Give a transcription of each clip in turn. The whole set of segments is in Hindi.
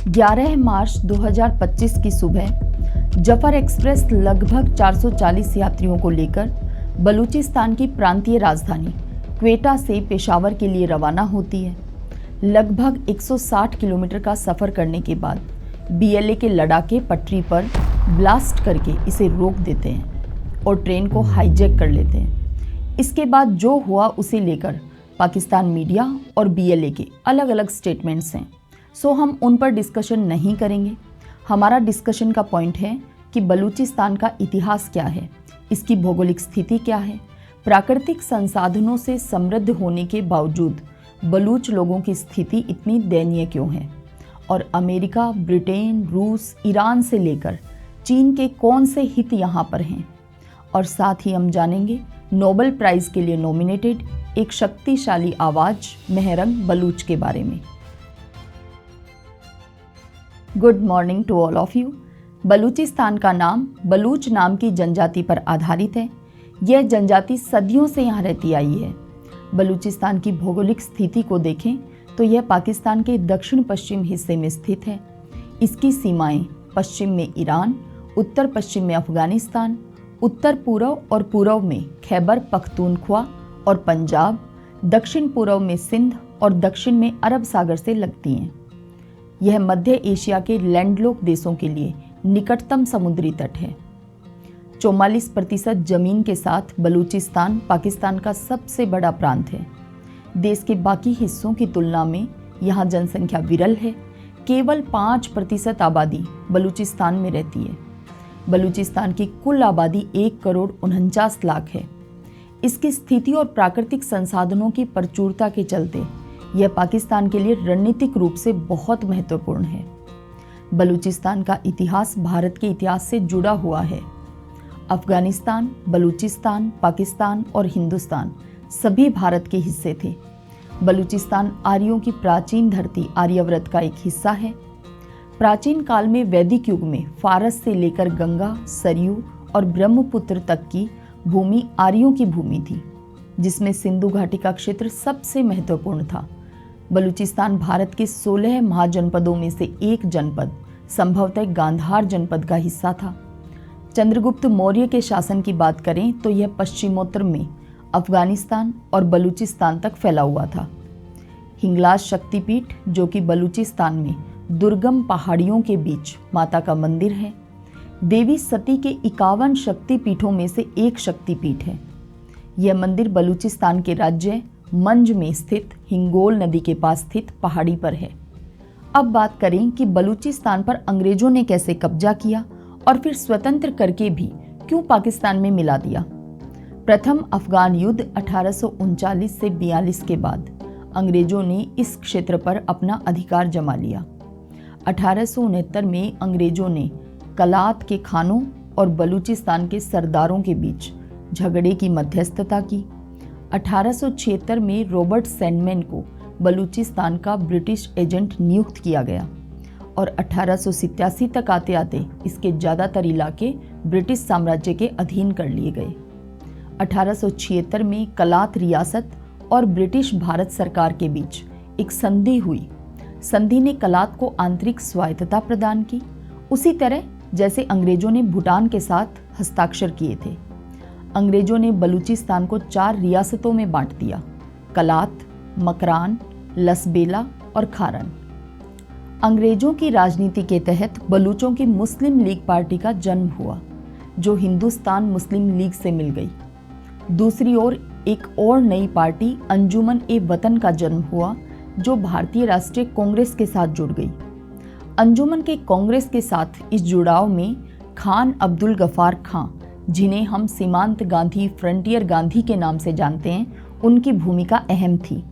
11 मार्च 2025 की सुबह जफर एक्सप्रेस लगभग 440 यात्रियों को लेकर बलूचिस्तान की प्रांतीय राजधानी क्वेटा से पेशावर के लिए रवाना होती है। लगभग 160 किलोमीटर का सफ़र करने के बाद बीएलए के लड़ाके पटरी पर ब्लास्ट करके इसे रोक देते हैं और ट्रेन को हाईजैक कर लेते हैं। इसके बाद जो हुआ उसे लेकर पाकिस्तान मीडिया और बीएलए के अलग अलग स्टेटमेंट्स हैं, सो हम उन पर डिस्कशन नहीं करेंगे। हमारा डिस्कशन का पॉइंट है कि बलूचिस्तान का इतिहास क्या है, इसकी भौगोलिक स्थिति क्या है, प्राकृतिक संसाधनों से समृद्ध होने के बावजूद बलूच लोगों की स्थिति इतनी दयनीय क्यों है, और अमेरिका, ब्रिटेन, रूस, ईरान से लेकर चीन के कौन से हित यहाँ पर हैं। और साथ ही हम जानेंगे नोबेल प्राइज़ के लिए नॉमिनेटेड एक शक्तिशाली आवाज़ मेहरंग बलूच के बारे में। Good morning to all of you. Balochistan का नाम बलूच नाम की जनजाति पर आधारित है। यह जनजाति सदियों से यहाँ रहती आई है। बलूचिस्तान की भौगोलिक स्थिति को देखें तो यह पाकिस्तान के दक्षिण पश्चिम हिस्से में स्थित है। इसकी सीमाएं पश्चिम में ईरान, उत्तर पश्चिम में अफगानिस्तान, उत्तर पूर्व और पूर्व में खैबर पख्तूनख्वा और पंजाब, दक्षिण पूर्व में सिंध और दक्षिण में अरब सागर से लगती हैं। यह मध्य एशिया के लैंडलॉक देशों के लिए निकटतम समुद्री तट है। 44% जमीन के साथ बलूचिस्तान पाकिस्तान का सबसे बड़ा प्रांत है। देश के बाकी हिस्सों की तुलना में यहाँ जनसंख्या विरल है। केवल 5% आबादी बलूचिस्तान में रहती है। बलूचिस्तान की कुल आबादी 1,49,00,000 है। इसकी स्थिति और प्राकृतिक संसाधनों की प्रचुरता के चलते यह पाकिस्तान के लिए रणनीतिक रूप से बहुत महत्वपूर्ण है। बलूचिस्तान का इतिहास भारत के इतिहास से जुड़ा हुआ है। अफगानिस्तान, बलूचिस्तान, पाकिस्तान और हिंदुस्तान सभी भारत के हिस्से थे। बलूचिस्तान आर्यों की प्राचीन धरती आर्यव्रत का एक हिस्सा है। प्राचीन काल में वैदिक युग में फारस से लेकर गंगा, सरयू और ब्रह्मपुत्र तक की भूमि आर्यों की भूमि थी, जिसमें सिंधु घाटी का क्षेत्र सबसे महत्वपूर्ण था। बलूचिस्तान भारत के 16 महाजनपदों में से एक जनपद, संभवतः गांधार जनपद का हिस्सा था। चंद्रगुप्त मौर्य के शासन की बात करें तो यह पश्चिमोत्तर में अफगानिस्तान और बलूचिस्तान तक फैला हुआ था। हिंगलाज शक्तिपीठ, जो कि बलूचिस्तान में दुर्गम पहाड़ियों के बीच माता का मंदिर है, देवी सती के 51 शक्तिपीठों में से एक शक्तिपीठ है। यह मंदिर बलूचिस्तान के राज्य मंज में स्थित हिंगोल नदी के पास स्थित पहाड़ी पर है। अब बात करें कि बलूचिस्तान पर अंग्रेजों ने कैसे कब्जा किया और फिर स्वतंत्र करके भी क्यों पाकिस्तान में मिला दिया। प्रथम अफगान युद्ध 1839 से 42 के बाद अंग्रेजों ने इस क्षेत्र पर अपना अधिकार जमा लिया। 1869 में अंग्रेजों ने कलात के खानों और बलूचिस्तान के सरदारों के बीच झगड़े की मध्यस्थता की। 1876 में रॉबर्ट सैंडमैन को बलूचिस्तान का ब्रिटिश एजेंट नियुक्त किया गया और 1887 तक आते आते इसके ज़्यादातर इलाके ब्रिटिश साम्राज्य के अधीन कर लिए गए। 1876 में कलात रियासत और ब्रिटिश भारत सरकार के बीच एक संधि हुई। संधि ने कलात को आंतरिक स्वायत्तता प्रदान की, उसी तरह जैसे अंग्रेजों ने भूटान के साथ हस्ताक्षर किए थे। अंग्रेजों ने बलूचिस्तान को 4 रियासतों में बांट दिया: कलात, मकरान, लसबेला और खारन। अंग्रेजों की राजनीति के तहत बलूचों की मुस्लिम लीग पार्टी का जन्म हुआ, जो हिंदुस्तान मुस्लिम लीग से मिल गई। दूसरी ओर एक और नई पार्टी अंजुमन ए वतन का जन्म हुआ, जो भारतीय राष्ट्रीय कांग्रेस के साथ जुड़ गई। अंजुमन के कांग्रेस के साथ इस जुड़ाव में खान अब्दुल गफ्फार खां, जिन्हें हम सीमांत गांधी, फ्रंटियर गांधी के नाम से जानते हैं, उनकी भूमिका अहम थी।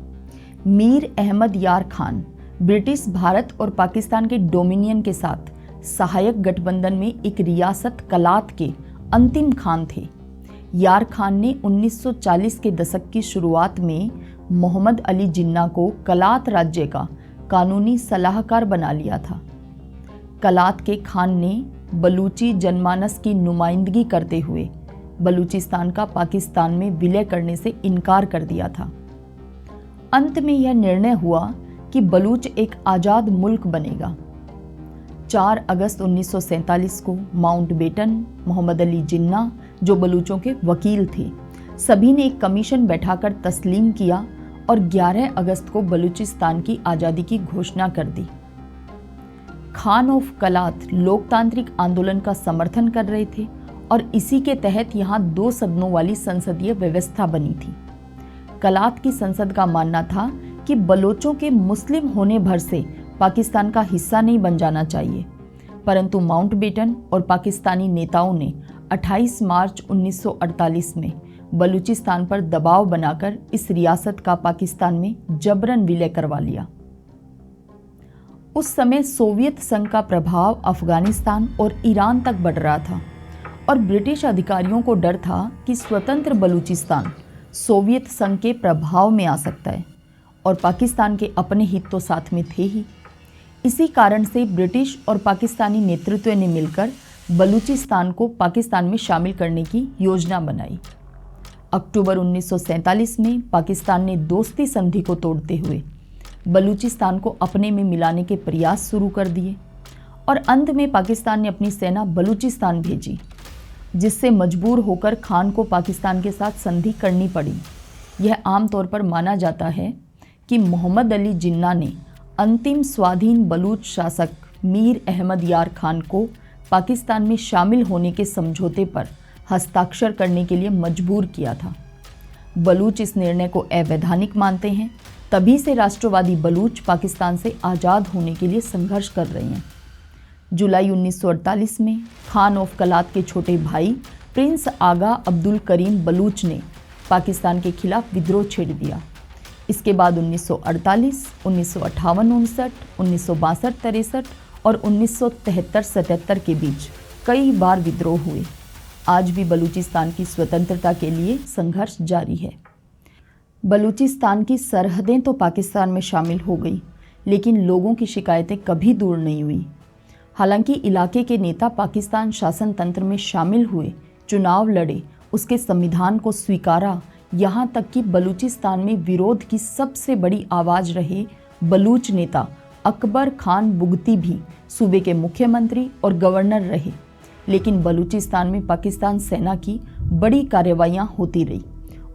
मीर अहमद यार खान ब्रिटिश भारत और पाकिस्तान के डोमिनियन के साथ सहायक गठबंधन में एक रियासत कलात के अंतिम खान थे। यार खान ने 1940 के दशक की शुरुआत में मोहम्मद अली जिन्ना को कलात राज्य का कानूनी सलाहकार बना लिया था। कलात के खान ने बलूची जनमानस की नुमाइंदगी करते हुए बलूचिस्तान का पाकिस्तान में विलय करने से इनकार कर दिया था। अंत में यह निर्णय हुआ कि बलूच एक आज़ाद मुल्क बनेगा। 4 अगस्त 1947 को माउंटबेटन, मोहम्मद अली जिन्ना जो बलूचों के वकील थे, सभी ने एक कमीशन बैठाकर तस्लीम किया और 11 अगस्त को बलूचिस्तान की आज़ादी की घोषणा कर दी। खान ऑफ कलात लोकतांत्रिक आंदोलन का समर्थन कर रहे थे और इसी के तहत यहाँ 2 सदनों वाली संसदीय व्यवस्था बनी थी। कलात की संसद का मानना था कि बलोचों के मुस्लिम होने भर से पाकिस्तान का हिस्सा नहीं बन जाना चाहिए, परंतु माउंटबेटन और पाकिस्तानी नेताओं ने 28 मार्च 1948 में बलूचिस्तान पर दबाव बनाकर इस रियासत का पाकिस्तान में जबरन विलय करवा लिया। उस समय सोवियत संघ का प्रभाव अफगानिस्तान और ईरान तक बढ़ रहा था और ब्रिटिश अधिकारियों को डर था कि स्वतंत्र बलूचिस्तान सोवियत संघ के प्रभाव में आ सकता है और पाकिस्तान के अपने हित तो साथ में थे ही। इसी कारण से ब्रिटिश और पाकिस्तानी नेतृत्व ने मिलकर बलूचिस्तान को पाकिस्तान में शामिल करने की योजना बनाई। अक्टूबर 1947 में पाकिस्तान ने दोस्ती संधि को तोड़ते हुए बलूचिस्तान को अपने में मिलाने के प्रयास शुरू कर दिए और अंत में पाकिस्तान ने अपनी सेना बलूचिस्तान भेजी, जिससे मजबूर होकर खान को पाकिस्तान के साथ संधि करनी पड़ी। यह आमतौर पर माना जाता है कि मोहम्मद अली जिन्ना ने अंतिम स्वाधीन बलूच शासक मीर अहमद यार खान को पाकिस्तान में शामिल होने के समझौते पर हस्ताक्षर करने के लिए मजबूर किया था। बलूच इस निर्णय को अवैधानिक मानते हैं, तभी से राष्ट्रवादी बलूच पाकिस्तान से आज़ाद होने के लिए संघर्ष कर रहे हैं। जुलाई 1948 में खान ऑफ कलात के छोटे भाई प्रिंस आगा अब्दुल करीम बलूच ने पाकिस्तान के खिलाफ विद्रोह छेड़ दिया। इसके बाद 1948, 1958-59, 1962-63 और 1973-77 के बीच कई बार विद्रोह हुए। आज भी बलूचिस्तान की स्वतंत्रता के लिए संघर्ष जारी है। बलूचिस्तान की सरहदें तो पाकिस्तान में शामिल हो गई, लेकिन लोगों की शिकायतें कभी दूर नहीं हुई। हालांकि इलाके के नेता पाकिस्तान शासन तंत्र में शामिल हुए, चुनाव लड़े, उसके संविधान को स्वीकारा, यहाँ तक कि बलूचिस्तान में विरोध की सबसे बड़ी आवाज़ रहे बलूच नेता अकबर खान बुगती भी सूबे के मुख्यमंत्री और गवर्नर रहे। लेकिन बलूचिस्तान में पाकिस्तान सेना की बड़ी कार्रवाइयाँ होती रही।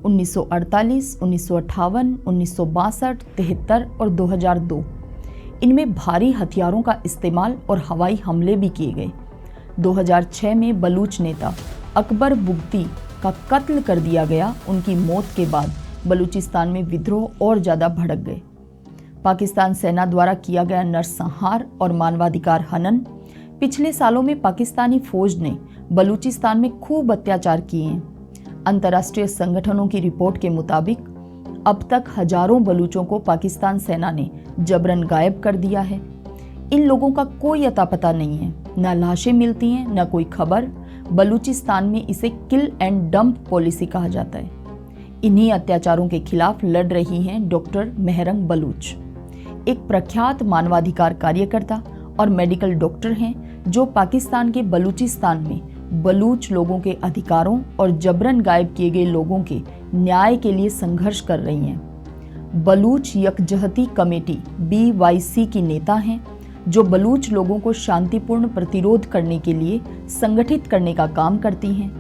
1948, 1958, 1962, 73 और 2002 इनमें भारी हथियारों का इस्तेमाल और हवाई हमले भी किए गए। 2006 में बलूच नेता अकबर बुगती का कत्ल कर दिया गया। उनकी मौत के बाद बलूचिस्तान में विद्रोह और ज़्यादा भड़क गए। पाकिस्तान सेना द्वारा किया गया नरसंहार और मानवाधिकार हनन। पिछले सालों में पाकिस्तानी फौज ने बलूचिस्तान में खूब अत्याचार किए हैं। अंतर्राष्ट्रीय संगठनों की रिपोर्ट के मुताबिक अब तक हजारों बलूचों को पाकिस्तान सेना ने जबरन गायब कर दिया है। इन लोगों का कोई अता पता नहीं है, न लाशें मिलती हैं, न कोई खबर। बलूचिस्तान में इसे किल एंड डंप पॉलिसी कहा जाता है। इन्हीं अत्याचारों के खिलाफ लड़ रही हैं डॉक्टर मेहरंग बलूच, एक प्रख्यात मानवाधिकार कार्यकर्ता और मेडिकल डॉक्टर हैं जो पाकिस्तान के बलूचिस्तान में बलूच लोगों के अधिकारों और जबरन गायब किए गए लोगों के न्याय के लिए संघर्ष कर रही हैं। बलूच यकजहती कमेटी BYC की नेता हैं जो बलूच लोगों को शांतिपूर्ण प्रतिरोध करने के लिए संगठित करने का काम करती हैं।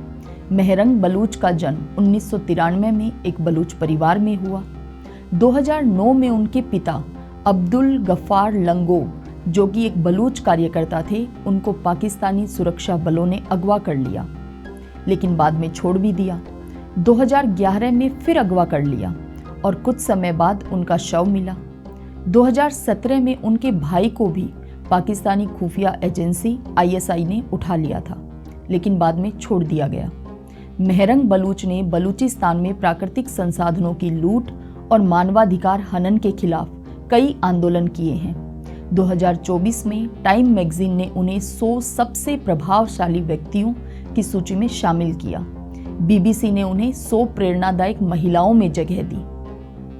मेहरंग बलूच का जन्म 1993 में एक बलूच परिवार में हुआ। 2009 में उनके पिता अब्दुल गफ्फार लंगो, जो कि एक बलूच कार्यकर्ता थे, उनको पाकिस्तानी सुरक्षा बलों ने अगवा कर लिया, लेकिन बाद में छोड़ भी दिया। 2011 में फिर अगवा कर लिया और कुछ समय बाद उनका शव मिला। 2017 में उनके भाई को भी पाकिस्तानी खुफिया एजेंसी ISI ने उठा लिया था, लेकिन बाद में छोड़ दिया गया। मेहरंग बलूच ने बलूचिस्तान में प्राकृतिक संसाधनों की लूट और मानवाधिकार हनन के खिलाफ कई आंदोलन किए हैं। 2024 में टाइम मैगजीन ने उन्हें 100 सबसे प्रभावशाली व्यक्तियों की सूची में शामिल किया। BBC ने उन्हें 100 प्रेरणादायक महिलाओं में जगह दी।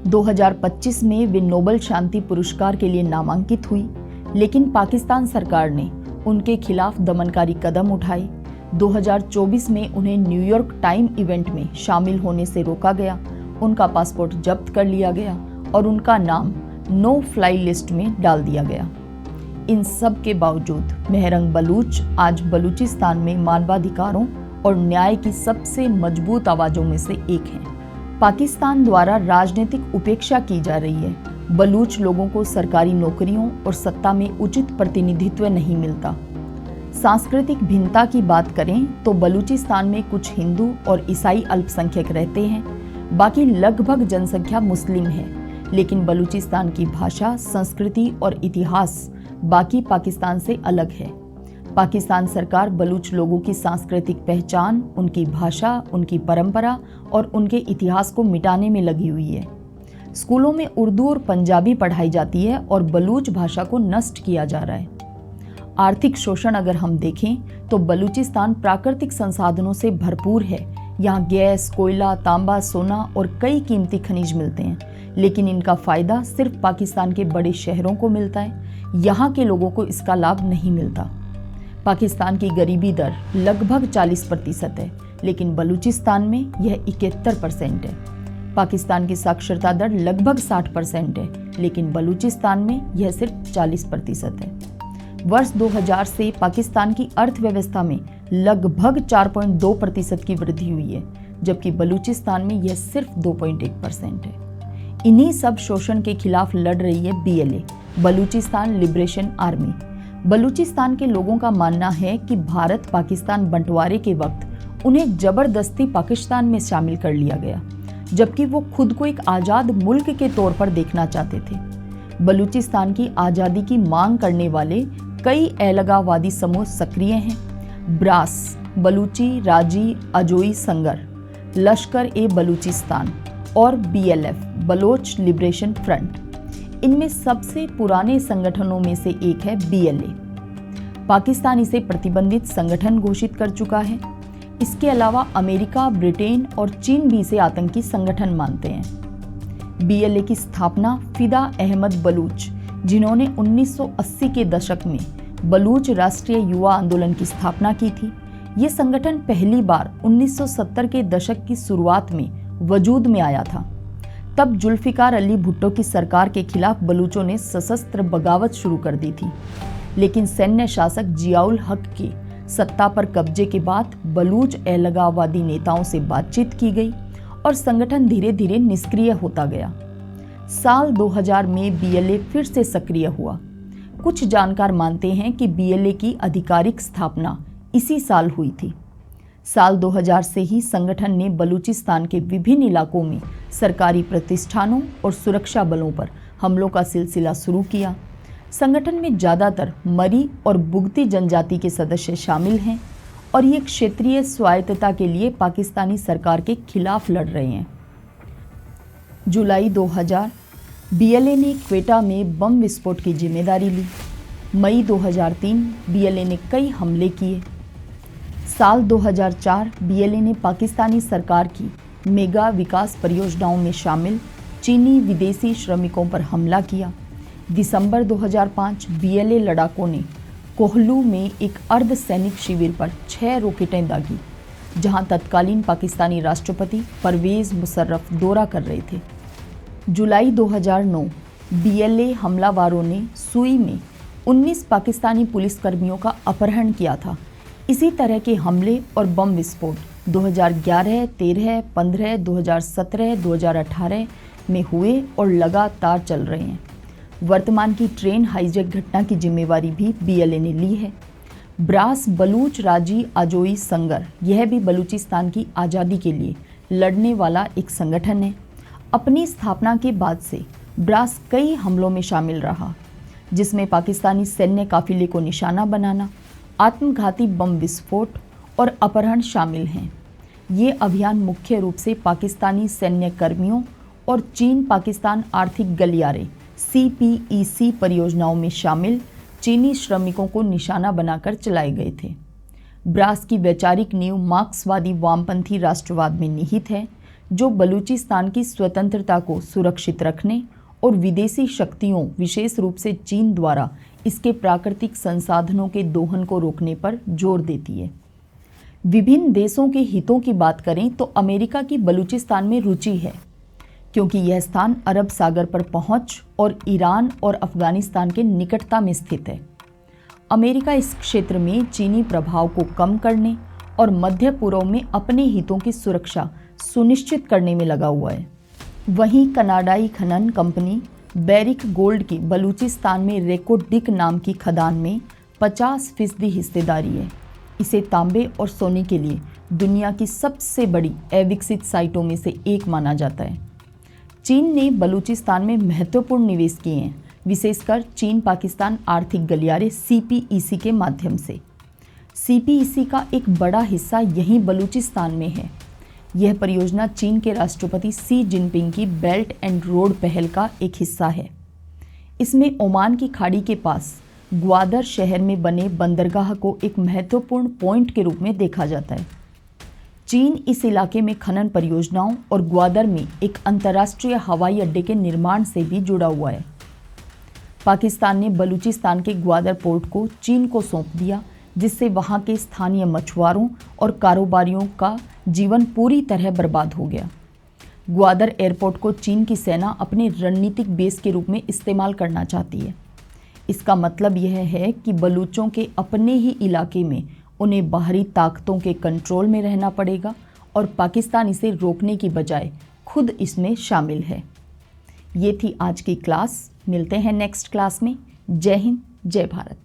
2025 में वे नोबेल शांति पुरस्कार के लिए नामांकित हुई, लेकिन पाकिस्तान सरकार ने उनके खिलाफ दमनकारी कदम उठाए। 2024 में उन्हें न्यूयॉर्क टाइम इवेंट में शामिल होने से रोका गया, उनका पासपोर्ट जब्त कर लिया गया और उनका नाम नो फ्लाई लिस्ट में डाल दिया गया। इन सब के बावजूद मेहरंग बलूच आज बलूचिस्तान में मानवाधिकारों और न्याय की सबसे मजबूत आवाजों में से एक हैं। पाकिस्तान द्वारा राजनीतिक उपेक्षा की जा रही है। बलूच लोगों को सरकारी नौकरियों और सत्ता में उचित प्रतिनिधित्व नहीं मिलता। सांस्कृतिक भिन्नता की बात करें तो बलूचिस्तान में कुछ हिंदू और ईसाई अल्पसंख्यक रहते हैं, बाकी लगभग जनसंख्या मुस्लिम है। लेकिन बलूचिस्तान की भाषा, संस्कृति और इतिहास बाकी पाकिस्तान से अलग है। पाकिस्तान सरकार बलूच लोगों की सांस्कृतिक पहचान, उनकी भाषा, उनकी परंपरा और उनके इतिहास को मिटाने में लगी हुई है। स्कूलों में उर्दू और पंजाबी पढ़ाई जाती है और बलूच भाषा को नष्ट किया जा रहा है। आर्थिक शोषण अगर हम देखें तो बलूचिस्तान प्राकृतिक संसाधनों से भरपूर है। यहाँ गैस, कोयला, तांबा, सोना और कई कीमती खनिज मिलते हैं, लेकिन इनका फायदा सिर्फ पाकिस्तान के बड़े शहरों को मिलता है। यहाँ के लोगों को इसका लाभ नहीं मिलता। पाकिस्तान की गरीबी दर लगभग 40% है, लेकिन बलूचिस्तान में यह 71% है। पाकिस्तान की साक्षरता दर लगभग 60% है, लेकिन बलूचिस्तान में यह सिर्फ 40% है। वर्ष 2000 से पाकिस्तान की अर्थव्यवस्था में लगभग 4.2% की वृद्धि हुई है, जबकि बलूचिस्तान में यह सिर्फ 2.1% है। इन्हीं सब शोषण के खिलाफ लड़ रही है BLA, Balochistan liberation army. Balochistan के लोगों का मानना है कि भारत पाकिस्तान बंटवारे के वक्त उन्हें जबरदस्ती पाकिस्तान में शामिल कर लिया गया, जबकि वो खुद को एक आज़ाद मुल्क के तौर पर देखना चाहते थे। बलूचिस्तान की आज़ादी की मांग करने वाले कई अलगाववादी समूह सक्रिय हैं। ब्रास, बलूची राजी अजोई संगर, लश्कर ए बलूचिस्तान और BLF, बलोच लिबरेशन फ्रंट। इनमें सबसे पुराने संगठनों में से एक है BLA। पाकिस्तान इसे प्रतिबंधित संगठन घोषित कर चुका है। इसके अलावा अमेरिका, ब्रिटेन और चीन भी इसे आतंकी संगठन मानते हैं। BLA की स्थापना फिदा अहमद बलूच, जिन्होंने 1980 के दशक में बलूच राष्ट्रीय युवा आंदोलन की स्थापना की थी। ये संगठन पहली बार 1970 के दशक की शुरुआत में वजूद में आया था। तब जुल्फिकार अली भुट्टो की सरकार के खिलाफ बलूचों ने सशस्त्र बगावत शुरू कर दी थी, लेकिन सैन्य शासक जियाउल हक के सत्ता पर कब्जे के बाद बलूच अलगाववादी नेताओं से बातचीत की गई और संगठन धीरे धीरे निष्क्रिय होता गया। साल 2000 में BLA फिर से सक्रिय हुआ। कुछ जानकार मानते हैं कि BLA की आधिकारिक स्थापना इसी साल हुई थी। साल 2000 से ही संगठन ने बलूचिस्तान के विभिन्न इलाकों में सरकारी प्रतिष्ठानों और सुरक्षा बलों पर हमलों का सिलसिला शुरू किया। संगठन में ज़्यादातर मरी और बुगती जनजाति के सदस्य शामिल हैं और ये क्षेत्रीय स्वायत्तता के लिए पाकिस्तानी सरकार के खिलाफ लड़ रहे हैं। जुलाई 2000 BLA ने क्वेटा में बम विस्फोट की जिम्मेदारी ली। मई 2003 BLA ने कई हमले किए। साल 2004 BLA ने पाकिस्तानी सरकार की मेगा विकास परियोजनाओं में शामिल चीनी विदेशी श्रमिकों पर हमला किया। दिसंबर 2005 BLA लड़ाकों ने कोहलू में एक अर्धसैनिक शिविर पर 6 रॉकेटें दागी, जहां तत्कालीन पाकिस्तानी राष्ट्रपति परवेज मुशर्रफ दौरा कर रहे थे। जुलाई 2009 BLA हमलावरों ने सुई में 19 पाकिस्तानी पुलिसकर्मियों का अपहरण किया था। इसी तरह के हमले और बम विस्फोट 2011, 13, 15, 2017, 2018 में हुए और लगातार चल रहे हैं। वर्तमान की ट्रेन हाईजैक घटना की जिम्मेवारी भी BLA ने ली है। ब्रास, बलूच राजी अजोई संगर, यह भी बलूचिस्तान की आज़ादी के लिए लड़ने वाला एक संगठन है। अपनी स्थापना के बाद से ब्रास कई हमलों में शामिल रहा, जिसमें पाकिस्तानी सैन्य काफिले को निशाना बनाना, आत्मघाती बम विस्फोट और अपहरण शामिल हैं। ये अभियान मुख्य रूप से पाकिस्तानी सैन्य कर्मियों और चीन पाकिस्तान आर्थिक गलियारे CPEC परियोजनाओं में शामिल चीनी श्रमिकों को निशाना बनाकर चलाए गए थे। ब्रास की वैचारिक नींव मार्क्सवादी वामपंथी राष्ट्रवाद में निहित है, जो बलूचिस्तान की स्वतंत्रता को सुरक्षित रखने और विदेशी शक्तियों, विशेष रूप से चीन द्वारा इसके प्राकृतिक संसाधनों के दोहन को रोकने पर जोर देती है। विभिन्न देशों के हितों की बात करें तो अमेरिका की बलूचिस्तान में रुचि है, क्योंकि यह स्थान अरब सागर पर पहुंच और ईरान और अफगानिस्तान के निकटता में स्थित है। अमेरिका इस क्षेत्र में चीनी प्रभाव को कम करने और मध्य पूर्व में अपने हितों की सुरक्षा सुनिश्चित करने में लगा हुआ है। वहीं कनाडाई खनन कंपनी बेरिक गोल्ड की बलूचिस्तान में रेको डिक नाम की खदान में 50% हिस्सेदारी है। इसे तांबे और सोने के लिए दुनिया की सबसे बड़ी अविकसित साइटों में से एक माना जाता है। चीन ने बलूचिस्तान में महत्वपूर्ण निवेश किए हैं, विशेषकर चीन पाकिस्तान आर्थिक गलियारे CPEC के माध्यम से। CPEC का एक बड़ा हिस्सा यहीं बलूचिस्तान में है। यह परियोजना चीन के राष्ट्रपति शी जिनपिंग की बेल्ट एंड रोड पहल का एक हिस्सा है। इसमें ओमान की खाड़ी के पास ग्वादर शहर में बने बंदरगाह को एक महत्वपूर्ण पॉइंट के रूप में देखा जाता है। चीन इस इलाके में खनन परियोजनाओं और ग्वादर में एक अंतर्राष्ट्रीय हवाई अड्डे के निर्माण से भी जुड़ा हुआ है। पाकिस्तान ने बलूचिस्तान के ग्वादर पोर्ट को चीन को सौंप दिया, जिससे वहां के स्थानीय मछुआरों और कारोबारियों का जीवन पूरी तरह बर्बाद हो गया। ग्वादर एयरपोर्ट को चीन की सेना अपने रणनीतिक बेस के रूप में इस्तेमाल करना चाहती है। इसका मतलब यह है कि बलूचों के अपने ही इलाके में उन्हें बाहरी ताकतों के कंट्रोल में रहना पड़ेगा और पाकिस्तान इसे रोकने की बजाय खुद इसमें शामिल है। ये थी आज की क्लास। मिलते हैं नेक्स्ट क्लास में। जय हिंद, जय भारत।